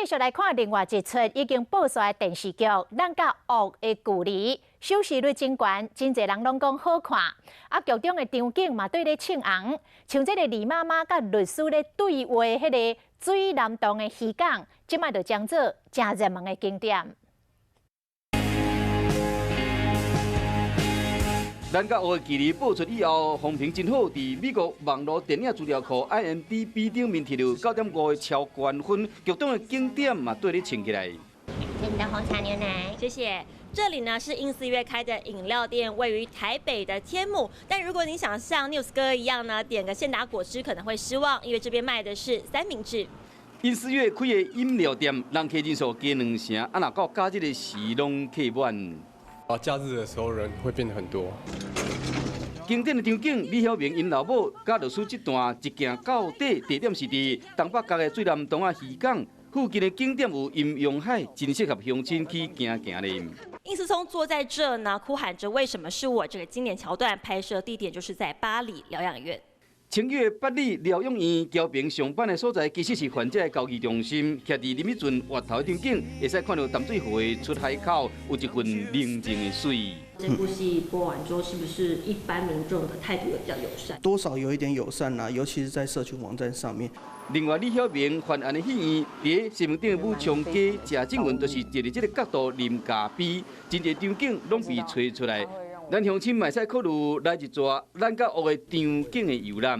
继续来看另外一出已经播出的电视剧《咱甲恶的距离》，收视率真悬，真侪人拢讲好看。剧中的场景嘛对咧庆红，像这个李妈妈甲律师咧对话，迄个水南洞的渔港，即摆就将做真热门的景点。 咱甲恶的距离播出以后，风评真好，伫美国网络电影资料库 IMDB 顶面摕到9.5的超高分，剧中的景点嘛对你请起来。你的红茶牛奶，谢谢。这里呢是因4月开的饮料店，位于台北的天母。但如果你想像 News 哥一样呢，点个现打果汁可能会失望，因为这边卖的是三明治。因4月开的饮料店，人客人数加2成，若到假日的时拢客满。 假日的时候人会变得很多。经典的场景，李晓明因老母甲律师这段一行到底，地点是伫东北角的水南洞仔渔港附近的景点有阴阳海，真适合乡亲去行行的。殷思聪坐在这呢，哭喊着“为什么是我”这个经典桥段，拍摄地点就是在巴黎疗养院。 清月八里疗养院交平上班的所在，其实是患者的交易中心，徛伫林美俊月头的场景，会使看到淡水河的出海口有一份宁静的水。这部戏播完之后，是不是一般民众的态度也比较友善？多少有一点友善啦，尤其是在社群网站上面。另外，李晓明犯案的戏院，伫新闻顶的武昌街，谢静文就是伫咧这个角度啉咖啡，真侪场景拢被吹出来。咱乡亲嘛使考虑来一撮咱甲恶的场景的游览。